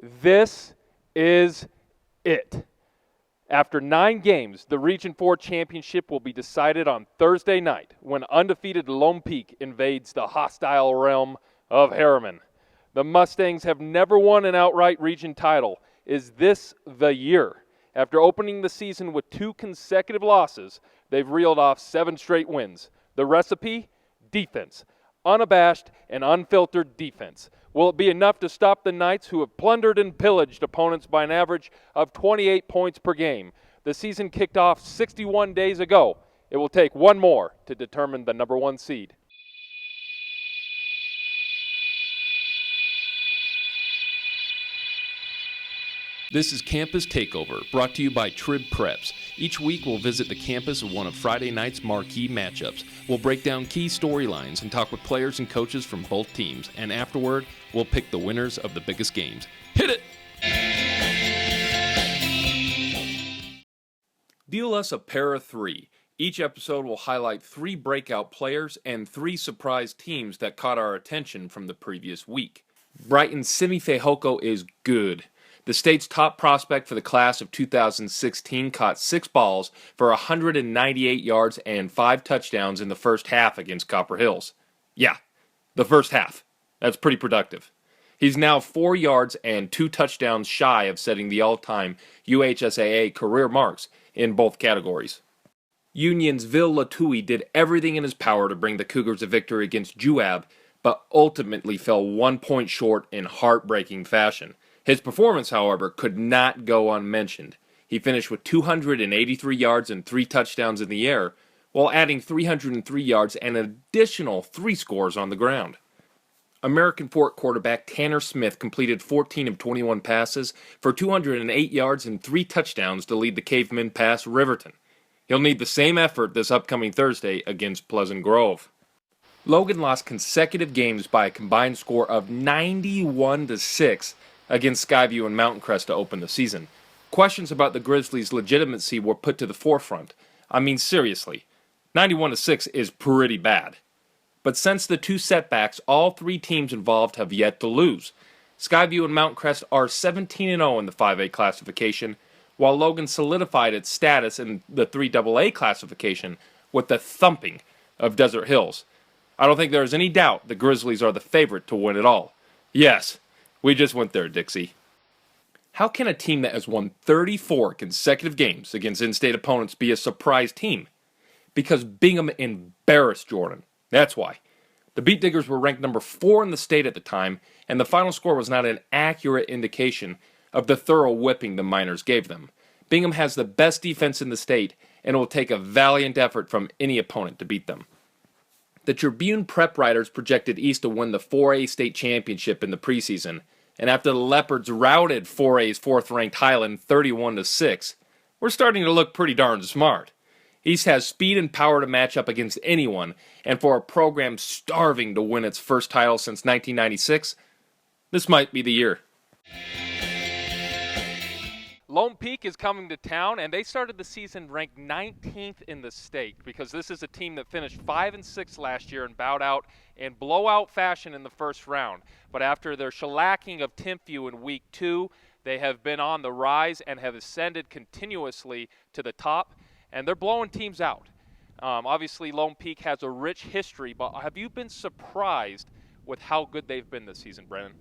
This is it. After 9 games, the Region 4 championship will be decided on Thursday night when undefeated Lone Peak invades the hostile realm of Herriman. The Mustangs have never won an outright region title. Is this the year? After opening the season with 2 consecutive losses, they've reeled off 7 straight wins. The recipe? Defense. Unabashed and unfiltered defense. Will it be enough to stop the Knights, who have plundered and pillaged opponents by an average of 28 points per game? The season kicked off 61 days ago. It will take one more to determine the number 1 seed. This is Campus Takeover, brought to you by Trib Preps. Each week we'll visit the campus of one of Friday night's marquee matchups. We'll break down key storylines and talk with players and coaches from both teams. And afterward, we'll pick the winners of the biggest games. Hit it! Deal us a pair of 3. Each episode will highlight 3 breakout players and 3 surprise teams that caught our attention from the previous week. Brighton's Simi Fehoko is good. The state's top prospect for the class of 2016 caught 6 balls for 198 yards and 5 touchdowns in the first half against Copper Hills. Yeah, the first half. That's pretty productive. He's now 4 yards and 2 touchdowns shy of setting the all-time UHSAA career marks in both categories. Union's Vil Latui did everything in his power to bring the Cougars a victory against Juab, but ultimately fell 1 point short in heartbreaking fashion. His performance, however, could not go unmentioned. He finished with 283 yards and 3 touchdowns in the air, while adding 303 yards and an additional 3 scores on the ground. American Fork quarterback Tanner Smith completed 14 of 21 passes for 208 yards and 3 touchdowns to lead the Cavemen past Riverton. He'll need the same effort this upcoming Thursday against Pleasant Grove. Logan lost consecutive games by a combined score of 91-6 against Skyview and Mountain Crest to open the season. Questions about the Grizzlies' legitimacy were put to the forefront. I mean, seriously, 91-6 is pretty bad. But since the 2 setbacks, all 3 teams involved have yet to lose. Skyview and Mountain Crest are 17-0 in the 5A classification, while Logan solidified its status in the 3AA classification with the thumping of Desert Hills. I don't think there is any doubt the Grizzlies are the favorite to win it all. Yes, we just went there, Dixie. How can a team that has won 34 consecutive games against in-state opponents be a surprise team? Because Bingham embarrassed Jordan. That's why. The Beat Diggers were ranked number 4 in the state at the time, and the final score was not an accurate indication of the thorough whipping the Miners gave them. Bingham has the best defense in the state, and it will take a valiant effort from any opponent to beat them. The Tribune Prep Riders projected East to win the 4A state championship in the preseason, and after the Leopards routed 4A's 4th-ranked Highland 31-6, we're starting to look pretty darn smart. East has speed and power to match up against anyone, and for a program starving to win its first title since 1996, this might be the year. Lone Peak is coming to town, and they started the season ranked 19th in the state because this is a team that finished 5-6 last year and bowed out in blowout fashion in the first round. But after their shellacking of Timpview in week 2, they have been on the rise and have ascended continuously to the top, and they're blowing teams out. Obviously, Lone Peak has a rich history, but have you been surprised with how good they've been this season, Brennan?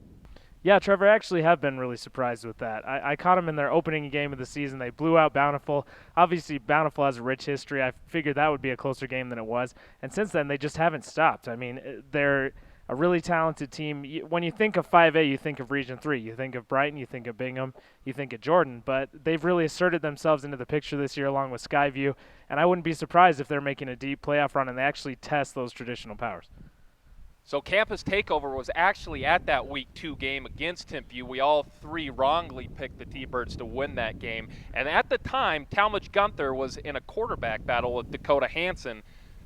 Yeah, Trevor, I actually have been really surprised with that. I caught them in their opening game of the season. They blew out Bountiful. Obviously, Bountiful has a rich history. I figured that would be a closer game than it was. And since then, they just haven't stopped. I mean, they're a really talented team. When you think of 5A, you think of Region 3. You think of Brighton, you think of Bingham, you think of Jordan. But they've really asserted themselves into the picture this year along with Skyview. And I wouldn't be surprised if they're making a deep playoff run and they actually test those traditional powers. So Campus Takeover was actually at that Week 2 game against Timpview. We all 3 wrongly picked the T-Birds to win that game. And at the time, Talmadge Gunther was in a quarterback battle with Dakota Hansen.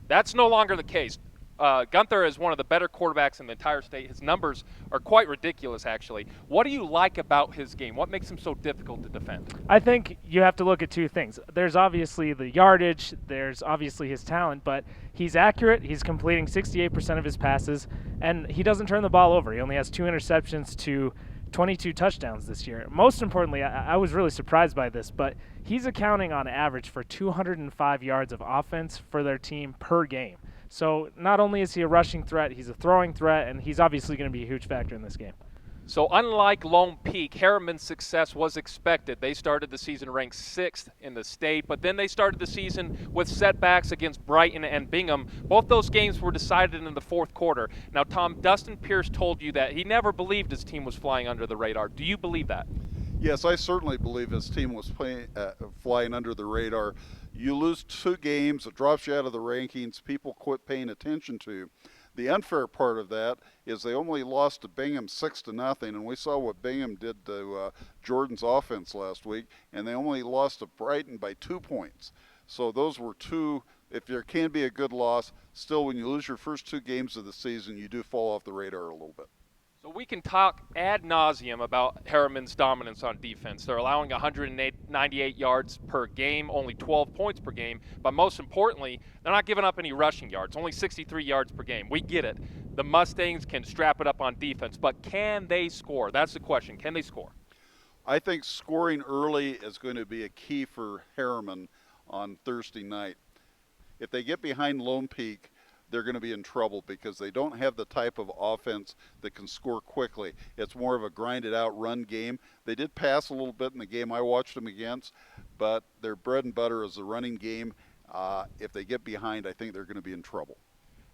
That's no longer the case. Gunther is one of the better quarterbacks in the entire state. His numbers are quite ridiculous, actually. What do you like about his game? What makes him so difficult to defend? I think you have to look at 2 things. There's obviously the yardage. There's obviously his talent, but he's accurate. He's completing 68% of his passes, and he doesn't turn the ball over. He only has 2 interceptions to 22 touchdowns this year. Most importantly, I was really surprised by this, but he's accounting on average for 205 yards of offense for their team per game. So not only is he a rushing threat, he's a throwing threat, and he's obviously going to be a huge factor in this game. So unlike Lone Peak, Herriman's success was expected. They started the season ranked 6th in the state, but then they started the season with setbacks against Brighton and Bingham. Both those games were decided in the fourth quarter. Now, Tom, Dustin Pierce told you that he never believed his team was flying under the radar. Do you believe that? Yes, I certainly believe his team was flying under the radar. You lose 2 games, it drops you out of the rankings, people quit paying attention to you. The unfair part of that is they only lost to Bingham 6-0, and we saw what Bingham did to Jordan's offense last week, and they only lost to Brighton by 2 points. So those were 2, if there can be a good loss, still when you lose your first 2 games of the season, you do fall off the radar a little bit. So we can talk ad nauseum about Herriman's dominance on defense. They're allowing 198 yards per game, only 12 points per game. But most importantly, they're not giving up any rushing yards, only 63 yards per game. We get it. The Mustangs can strap it up on defense, but can they score? That's the question. Can they score? I think scoring early is going to be a key for Herriman on Thursday night. If they get behind Lone Peak, they're going to be in trouble because they don't have the type of offense that can score quickly. It's more of a grinded out run game. They did pass a little bit in the game I watched them against, but their bread and butter is the running game. If they get behind, I think they're going to be in trouble.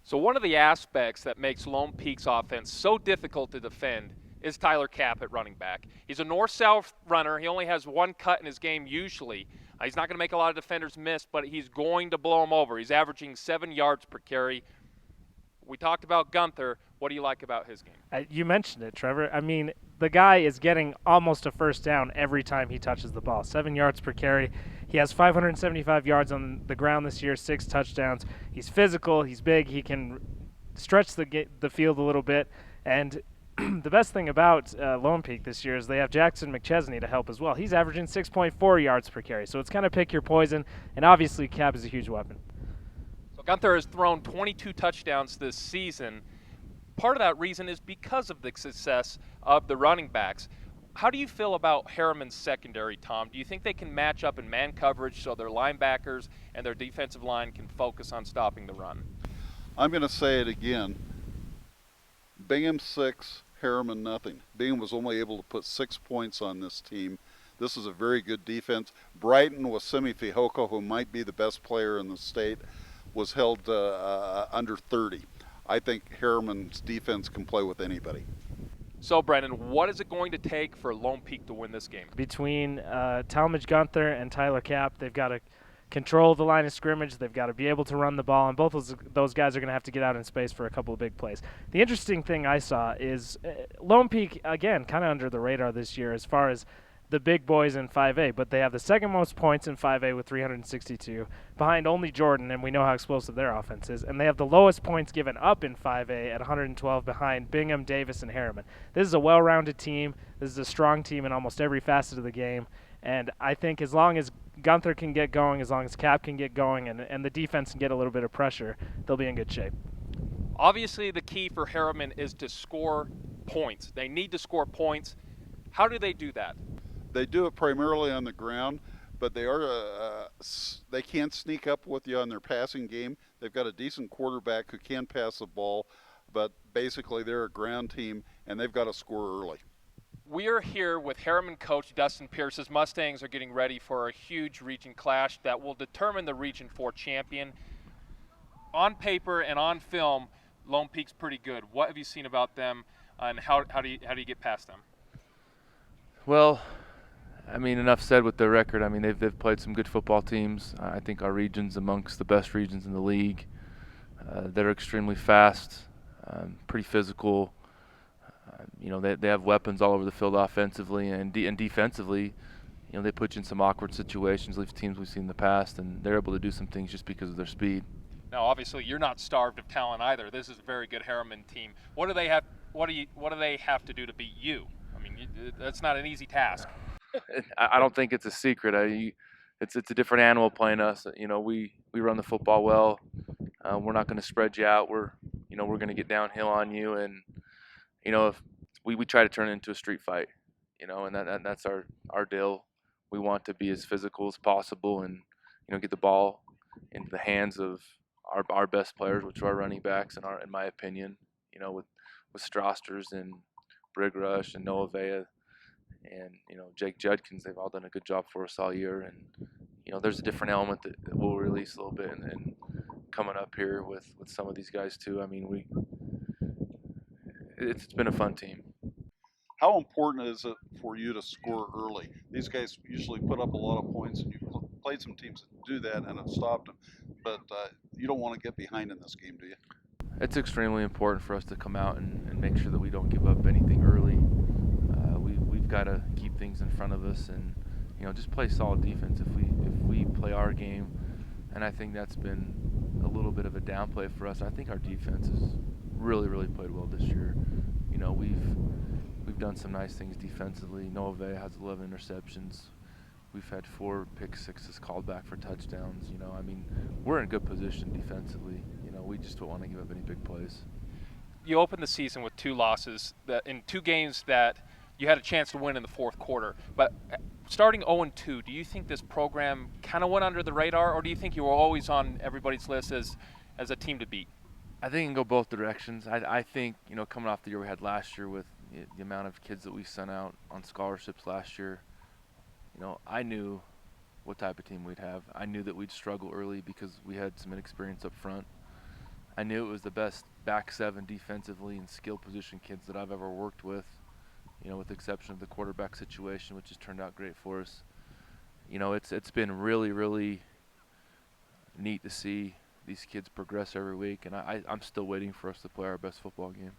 So one of the aspects that makes Lone Peak's offense so difficult to defend is Tyler Kapp at running back. He's a north-south runner. He only has 1 cut in his game usually. He's not going to make a lot of defenders miss, but he's going to blow them over. He's averaging 7 yards per carry. We talked about Gunther. What do you like about his game? You mentioned it, Trevor. I mean, the guy is getting almost a first down every time he touches the ball. 7 yards per carry. He has 575 yards on the ground this year, 6 touchdowns. He's physical. He's big. He can stretch the field a little bit. And the best thing about Lone Peak this year is they have Jackson McChesney to help as well. He's averaging 6.4 yards per carry. So it's kind of pick your poison. And obviously, Kapp is a huge weapon. So Gunther has thrown 22 touchdowns this season. Part of that reason is because of the success of the running backs. How do you feel about Herriman's secondary, Tom? Do you think they can match up in man coverage so their linebackers and their defensive line can focus on stopping the run? I'm going to say it again. Bingham 6, Herriman nothing. Bingham was only able to put 6 points on this team. This is a very good defense. Brighton with Simi Fehoko, who might be the best player in the state, was held under 30. I think Herriman's defense can play with anybody. So, Brendan, what is it going to take for Lone Peak to win this game? Between Talmadge Gunther and Tyler Kapp, they've got to control the line of scrimmage. They've got to be able to run the ball, and both of those guys are going to have to get out in space for a couple of big plays. The interesting thing I saw is Lone Peak, again, kind of under the radar this year as far as the big boys in 5A, but they have the second most points in 5A with 362, behind only Jordan, and we know how explosive their offense is, and they have the lowest points given up in 5A at 112 behind Bingham, Davis, and Herriman. This is a well-rounded team. This is a strong team in almost every facet of the game, and I think as long as Gunther can get going, as long as Kapp can get going, and the defense can get a little bit of pressure, they'll be in good shape. Obviously, the key for Herriman is to score points. They need to score points. How do they do that? They do it primarily on the ground, but they can't sneak up with you on their passing game. They've got a decent quarterback who can pass the ball, but basically they're a ground team, and they've got to score early. We are here with Herriman coach Dustin Pierce's Mustangs are getting ready for a huge region clash that will determine the Region 4 champion. On paper and on film, Lone Peak's pretty good. What have you seen about them, and how do you get past them? Well, I mean, enough said with their record. I mean, they've played some good football teams. I think our region's amongst the best regions in the league. They're extremely fast, pretty physical. They have weapons all over the field offensively and defensively. They put you in some awkward situations, like teams we've seen in the past, and they're able to do some things just because of their speed. Now, obviously, you're not starved of talent either. This is a very good Herriman team. What do they have? What do they have to do to beat you? I mean, that's not an easy task. I don't think it's a secret. It's a different animal playing us. We run the football well. We're not going to spread you out. We're going to get downhill on you, and if we try to turn it into a street fight, and that's our deal. We want to be as physical as possible and, get the ball into the hands of our best players, which are our running backs, in my opinion, with Strasters and Brig Rush and Noah Vea and, Jake Judkins. They've all done a good job for us all year. And, there's a different element that we'll release a little bit and coming up here with some of these guys too. I mean, it's been a fun team. How important is it for you to score early? These guys usually put up a lot of points, and you've played some teams that do that and have stopped them. But you don't want to get behind in this game, do you? It's extremely important for us to come out and make sure that we don't give up anything early. We've got to keep things in front of us and, just play solid defense. If we play our game, and I think that's been a little bit of a downplay for us. I think our defense has really played well this year. We've done some nice things defensively. Noah Vea has 11 interceptions. We've had 4 pick sixes called back for touchdowns. I mean, we're in good position defensively. We just don't want to give up any big plays. You opened the season with 2 losses in 2 games that you had a chance to win in the fourth quarter. But starting 0-2, do you think this program kind of went under the radar, or do you think you were always on everybody's list as a team to beat? I think it can go both directions. I think, coming off the year we had last year with the amount of kids that we sent out on scholarships last year, I knew what type of team we'd have. I knew that we'd struggle early because we had some inexperience up front. I knew it was the best back 7 defensively and skill position kids that I've ever worked with, with the exception of the quarterback situation, which has turned out great for us. It's been really neat to see these kids progress every week, and I'm still waiting for us to play our best football game.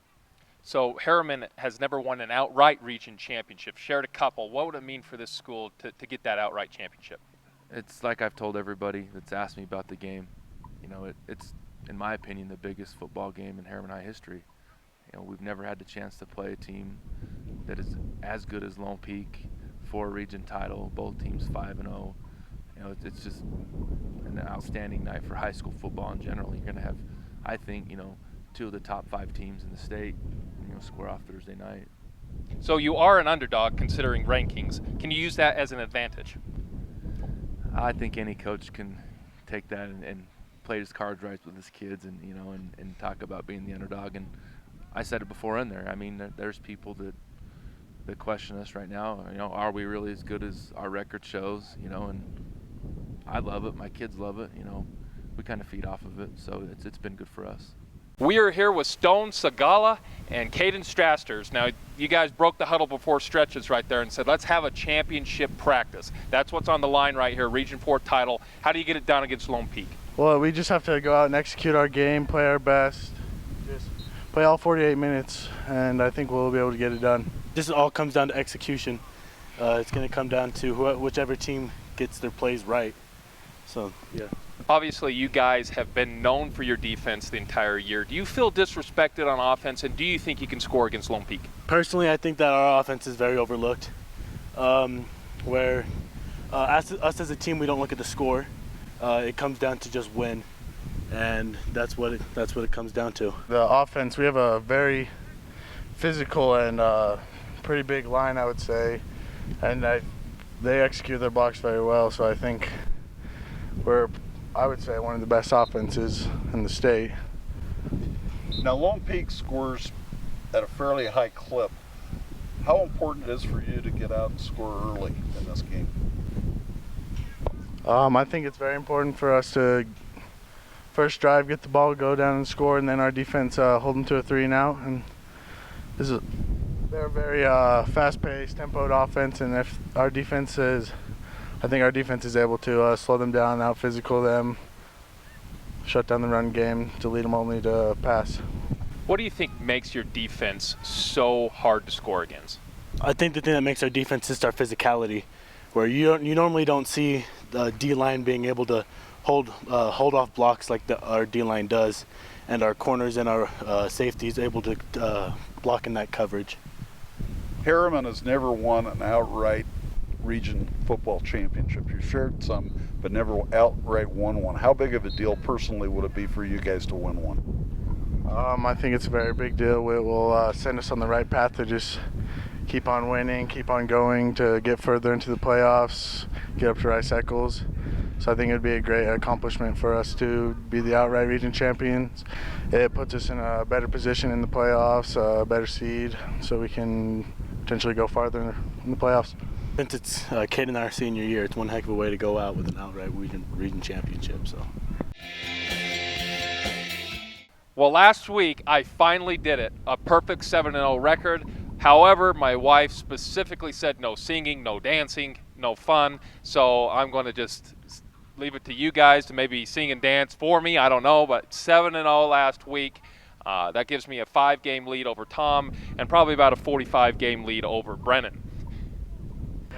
So Herriman has never won an outright region championship. Shared a couple. What would it mean for this school to get that outright championship? It's like I've told everybody that's asked me about the game. It's, in my opinion, the biggest football game in Herriman High history. We've never had the chance to play a team that is as good as Lone Peak for a region title. Both teams 5-0. It's just an outstanding night for high school football in general. You're going to have, I think, 2 of the top 5 teams in the state, square off Thursday night. So you are an underdog considering rankings. Can you use that as an advantage? I think any coach can take that and play his cards right with his kids and, and talk about being the underdog. And I said it before in there. I mean, there's people that question us right now. Are we really as good as our record shows? And I love it. My kids love it. We kind of feed off of it. So it's been good for us. We are here with Stone Segalla and Caden Strasters. Now, you guys broke the huddle before stretches right there and said, let's have a championship practice. That's what's on the line right here, Region 4 title. How do you get it done against Lone Peak? Well, we just have to go out and execute our game, play our best, just play all 48 minutes, and I think we'll be able to get it done. This all comes down to execution. It's going to come down to whichever team gets their plays right. So, yeah. Obviously, you guys have been known for your defense the entire year. Do you feel disrespected on offense, and do you think you can score against Lone Peak? Personally, I think that our offense is very overlooked. Where us as a team, we don't look at the score. It comes down to just win, and that's what it comes down to. The offense, we have a very physical and pretty big line, I would say, and they execute their blocks very well. So I think I would say one of the best offenses in the state. Now, Lone Peak scores at a fairly high clip. How important it is for you to get out and score early in this game? I think it's very important for us to first drive, get the ball, go down and score, and then our defense hold them to a 3-and-out. And they're a very fast-paced, tempoed offense, and if I think our defense is able to slow them down, out-physical them, shut down the run game, to lead them only to pass. What do you think makes your defense so hard to score against? I think the thing that makes our defense is our physicality, where you normally don't see the D-line being able to hold off blocks like our D-line does, and our corners and our safeties able to block in that coverage. Herriman has never won an outright region football championship. You shared some, but never outright won one. How big of a deal personally would it be for you guys to win one? I think it's a very big deal. It will send us on the right path to just keep on winning, keep on going to get further into the playoffs, get up to right cycles. So I think it would be a great accomplishment for us to be the outright region champions. It puts us in a better position in the playoffs, a better seed, so we can potentially go farther in the playoffs. Since it's Kate and our senior year, it's one heck of a way to go out with an outright region championship. So. Well, last week I finally did it, a perfect 7-0 record. However, my wife specifically said no singing, no dancing, no fun. So I'm going to just leave it to you guys to maybe sing and dance for me. I don't know, but 7-0 last week. That gives me a 5-game lead over Tom and probably about a 45-game lead over Brennan.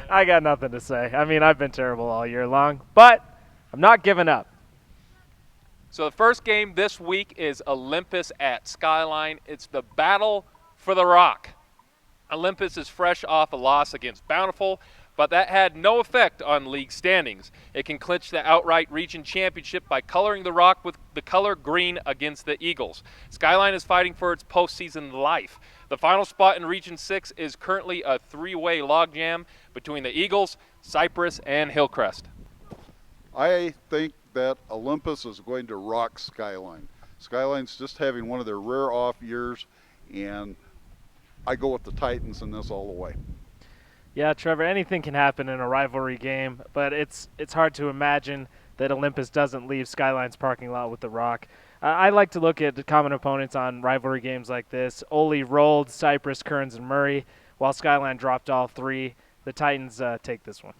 I got nothing to say. I mean, I've been terrible all year long, but I'm not giving up. So the first game this week is Olympus at Skyline. It's the battle for the rock. Olympus is fresh off a loss against Bountiful, but that had no effect on league standings. It can clinch the outright region championship by coloring the rock with the color green against the Eagles. Skyline is fighting for its postseason life. The final spot in Region 6 is currently a 3-way logjam between the Eagles, Cypress, and Hillcrest. I think that Olympus is going to rock Skyline. Skyline's just having one of their rare off years, and I go with the Titans in this all the way. Yeah, Trevor, anything can happen in a rivalry game, but it's hard to imagine that Olympus doesn't leave Skyline's parking lot with the rock. I like to look at the common opponents on rivalry games like this. Ole rolled Cypress, Kearns, and Murray, while Skyline dropped all three. The Titans take this one.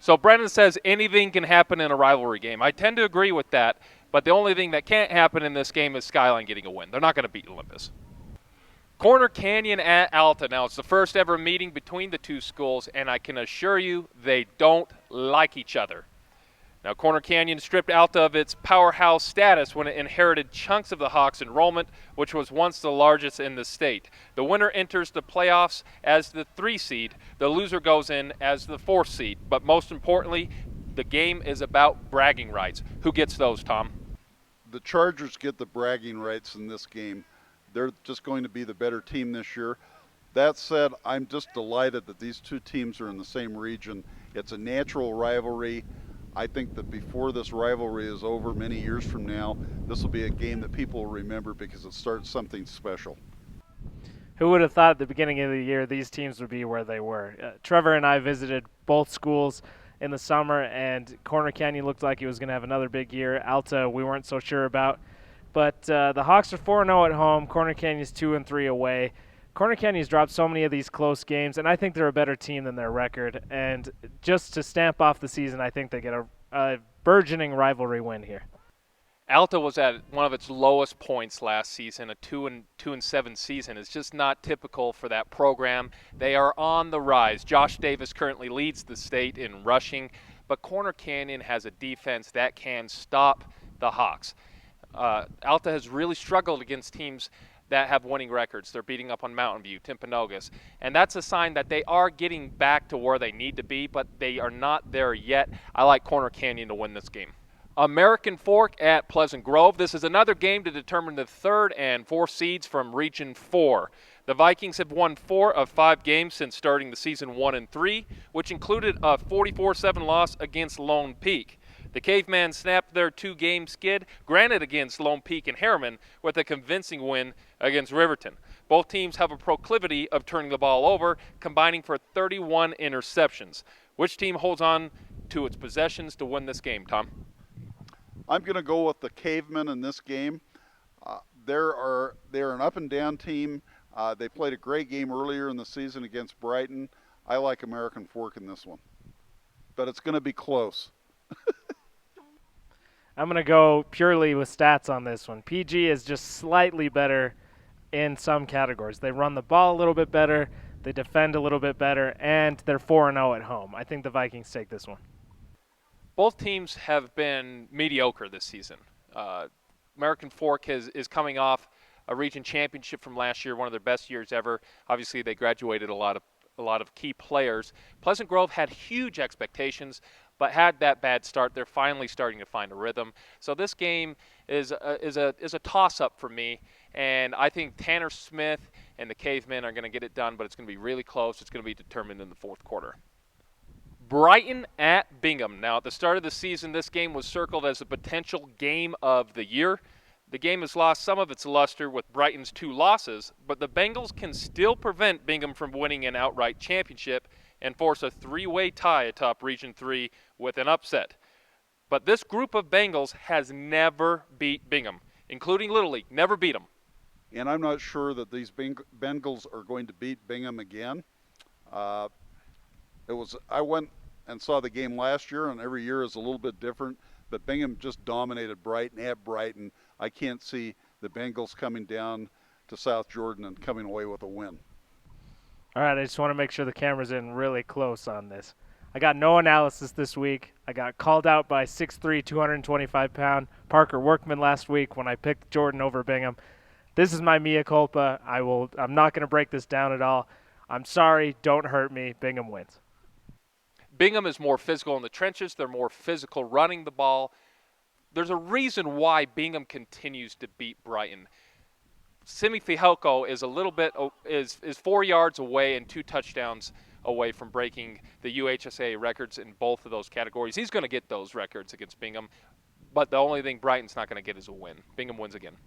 So Brennan says anything can happen in a rivalry game. I tend to agree with that, but the only thing that can't happen in this game is Skyline getting a win. They're not going to beat Olympus. Corner Canyon at Alta. Now, it's the first ever meeting between the two schools, and I can assure you they don't like each other. Now, Corner Canyon stripped Alta of its powerhouse status when it inherited chunks of the Hawks' enrollment, which was once the largest in the state. The winner enters the playoffs as the 3 seed. The loser goes in as the 4th seed. But most importantly, the game is about bragging rights. Who gets those, Tom? The Chargers get the bragging rights in this game. They're just going to be the better team this year. That said, I'm just delighted that these two teams are in the same region. It's a natural rivalry. I think that before this rivalry is over, many years from now, this will be a game that people will remember because it starts something special. Who would have thought at the beginning of the year these teams would be where they were? Trevor and I visited both schools in the summer, and Corner Canyon looked like it was going to have another big year. Alta, we weren't so sure about. But the Hawks are 4-0 at home. Corner Canyon's 2-3 away. Corner Canyon's dropped so many of these close games, and I think they're a better team than their record. And just to stamp off the season, I think they get a burgeoning rivalry win here. Alta was at one of its lowest points last season, a 2-7 season. It's just not typical for that program. They are on the rise. Josh Davis currently leads the state in rushing, but Corner Canyon has a defense that can stop the Hawks. Alta has really struggled against teams that have winning records. They're beating up on Mountain View, Timpanogos, and that's a sign that they are getting back to where they need to be, but they are not there yet. I like Corner Canyon to win this game. American Fork at Pleasant Grove. This is another game to determine the 3rd and 4th seeds from Region 4. The Vikings have won 4 of 5 games since starting the season 1-3, which included a 44-7 loss against Lone Peak. The Cavemen snapped their 2-game skid, granted against Lone Peak and Herriman, with a convincing win against Riverton. Both teams have a proclivity of turning the ball over, combining for 31 interceptions. Which team holds on to its possessions to win this game, Tom? I'm going to go with the Cavemen in this game. They're an up-and-down team. They played a great game earlier in the season against Brighton. I like American Fork in this one. But it's going to be close. I'm going to go purely with stats on this one. PG is just slightly better in some categories. They run the ball a little bit better, they defend a little bit better, and they're 4-0 at home. I think the Vikings take this one. Both teams have been mediocre this season. American Fork is coming off a region championship from last year, one of their best years ever. Obviously, they graduated a lot of key players. Pleasant Grove had huge expectations, but had that bad start. They're finally starting to find a rhythm. So this game is a toss-up for me, And I think Tanner Smith and the Cavemen are going to get it done, but it's going to be really close. It's going to be determined in the fourth quarter. Brighton at Bingham. Now, at the start of the season, this game was circled as a potential game of the year. The game has lost some of its luster with Brighton's 2 losses, but the Bengals can still prevent Bingham from winning an outright championship and force a 3-way tie atop Region 3 with an upset. But this group of Bengals has never beat Bingham, including Little League, never beat them. And I'm not sure that these Bengals are going to beat Bingham again. I went and saw the game last year, and every year is a little bit different. But Bingham just dominated Brighton at Brighton. I can't see the Bengals coming down to South Jordan and coming away with a win. All right, I just want to make sure the camera's in really close on this. I got no analysis this week. I got called out by 6'3", 225-pound Parker Workman last week when I picked Jordan over Bingham. This is my mea culpa. I'm not going to break this down at all. I'm sorry. Don't hurt me. Bingham wins. Bingham is more physical in the trenches. They're more physical running the ball. There's a reason why Bingham continues to beat Brighton. Simi Fehoko is 4 yards away and 2 touchdowns away from breaking the UHSA records in both of those categories. He's going to get those records against Bingham, but the only thing Brighton's not going to get is a win. Bingham wins again.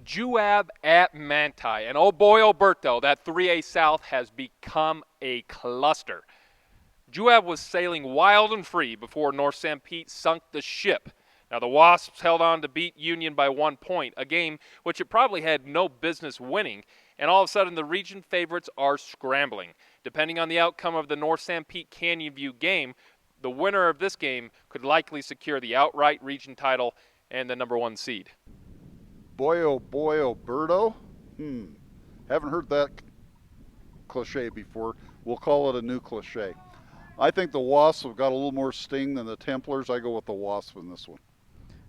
Juab at Manti. And oh boy, Alberto, that 3A South has become a cluster. Juab was sailing wild and free before North St. Pete sunk the ship. Now, the Wasps held on to beat Union by 1 point, a game which it probably had no business winning, and all of a sudden the region favorites are scrambling. Depending on the outcome of the North St. Pete Canyon View game, the winner of this game could likely secure the outright region title and the number 1 seed. Boy, Alberto. Haven't heard that cliche before. We'll call it a new cliche. I think the Wasps have got a little more sting than the Templars. I go with the Wasps in this one.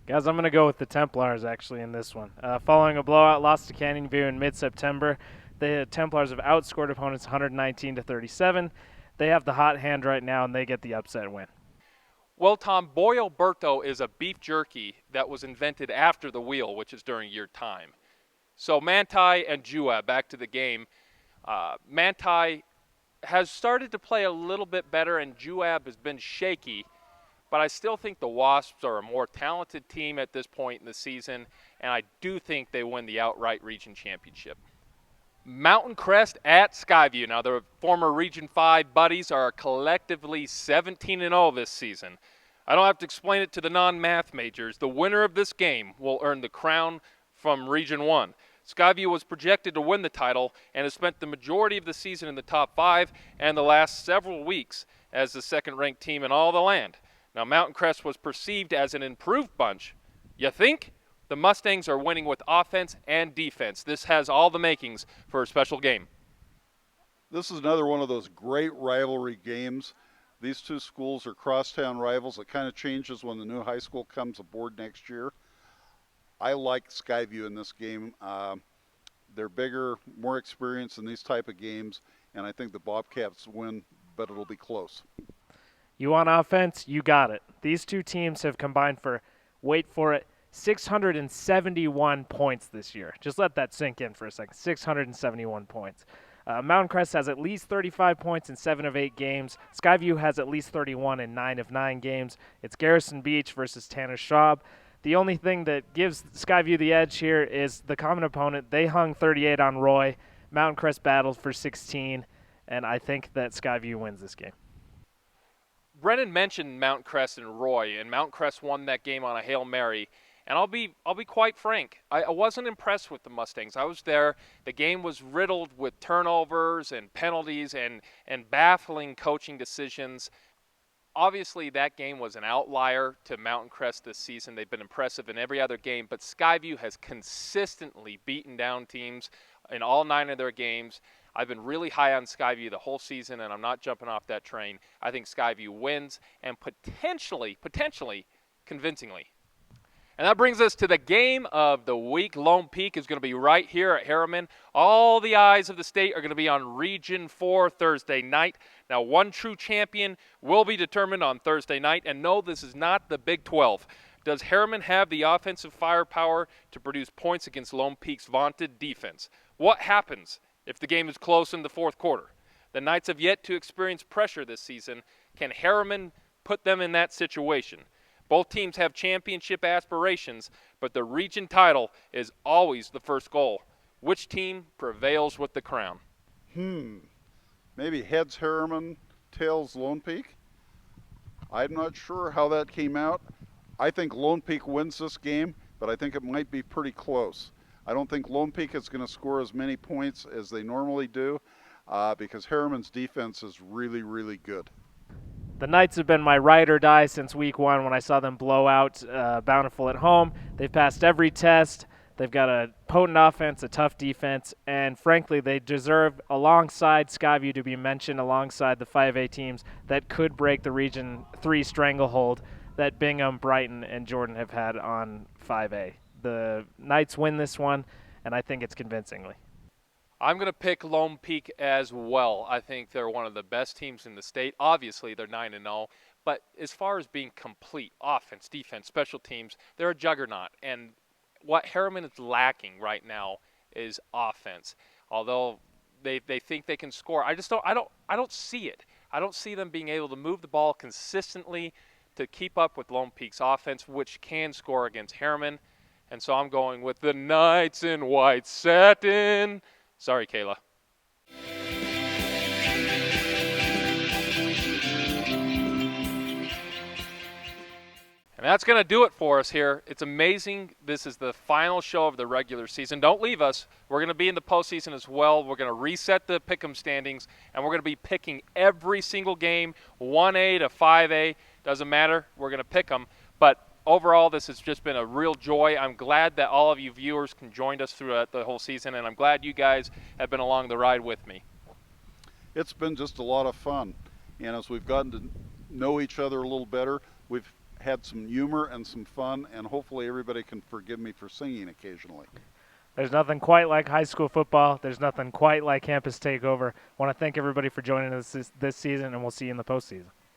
Guys, I'm going to go with the Templars, actually, in this one. Following a blowout loss to Canyon View in mid-September, the Templars have outscored opponents 119-37. They have the hot hand right now, and they get the upset win. Well, Tom, Boy Alberto is a beef jerky that was invented after the wheel, which is during your time. So Manti and Juab, back to the game. Manti has started to play a little bit better, and Juab has been shaky. But I still think the Wasps are a more talented team at this point in the season, and I do think they win the outright region championship. Mountain Crest at Skyview. Now, the former Region 5 buddies are collectively 17-0 this season. I don't have to explain it to the non-math majors. The winner of this game will earn the crown from Region 1. Skyview was projected to win the title and has spent the majority of the season in the top 5 and the last several weeks as the second-ranked team in all the land. Now, Mountain Crest was perceived as an improved bunch. You think? The Mustangs are winning with offense and defense. This has all the makings for a special game. This is another one of those great rivalry games. These two schools are crosstown rivals. It kind of changes when the new high school comes aboard next year. I like Skyview in this game. They're bigger, more experienced in these type of games, and I think the Bobcats win, but it'll be close. You want offense? You got it. These two teams have combined for, wait for it, 671 points this year. Just let that sink in for a second. 671 points. Mountain Crest has at least 35 points in 7 of 8 games. Skyview has at least 31 in 9 of 9 games. It's Garrison Beach versus Tanner Schwab. The only thing that gives Skyview the edge here is the common opponent. They hung 38 on Roy. Mountain Crest battled for 16, and I think that Skyview wins this game. Brennan mentioned Mountain Crest and Roy, and Mountain Crest won that game on a Hail Mary. And I'll be quite frank. I wasn't impressed with the Mustangs. I was there. The game was riddled with turnovers and penalties and baffling coaching decisions. Obviously, that game was an outlier to Mountain Crest this season. They've been impressive in every other game, but Skyview has consistently beaten down teams in all 9 of their games. I've been really high on Skyview the whole season, and I'm not jumping off that train. I think Skyview wins, and potentially, convincingly. And that brings us to the game of the week. Lone Peak is going to be right here at Herriman. All the eyes of the state are going to be on Region 4 Thursday night. Now, one true champion will be determined on Thursday night. And no, this is not the Big 12. Does Herriman have the offensive firepower to produce points against Lone Peak's vaunted defense? What happens if the game is close in the fourth quarter? The Knights have yet to experience pressure this season. Can Herriman put them in that situation? Both teams have championship aspirations, but the region title is always the first goal. Which team prevails with the crown? Maybe heads Herriman, tails Lone Peak. I'm not sure how that came out. I think Lone Peak wins this game, but I think it might be pretty close. I don't think Lone Peak is going to score as many points as they normally do because Herriman's defense is really, really good. The Knights have been my ride or die since week one when I saw them blow out Bountiful at home. They've passed every test. They've got a potent offense, a tough defense, and frankly, they deserve, alongside Skyview, to be mentioned alongside the 5A teams that could break the Region 3 stranglehold that Bingham, Brighton, and Jordan have had on 5A. The Knights win this one, and I think it's convincingly. I'm going to pick Lone Peak as well. I think they're one of the best teams in the state. Obviously, they're 9-0. But as far as being complete, offense, defense, special teams, they're a juggernaut. And what Herriman is lacking right now is offense. Although they think they can score, I don't see it. I don't see them being able to move the ball consistently to keep up with Lone Peak's offense, which can score against Herriman. And so I'm going with the Knights in white satin. Sorry, Kayla. And that's going to do it for us here. It's amazing. This is the final show of the regular season. Don't leave us. We're going to be in the postseason as well. We're going to reset the pick'em standings, and we're going to be picking every single game, 1A to 5A. Doesn't matter. We're going to pick them. But overall, this has just been a real joy. I'm glad that all of you viewers can join us throughout the whole season, and I'm glad you guys have been along the ride with me. It's been just a lot of fun. And as we've gotten to know each other a little better, we've had some humor and some fun, and hopefully everybody can forgive me for singing occasionally. There's nothing quite like high school football. There's nothing quite like campus takeover. I want to thank everybody for joining us this season, and we'll see you in the postseason.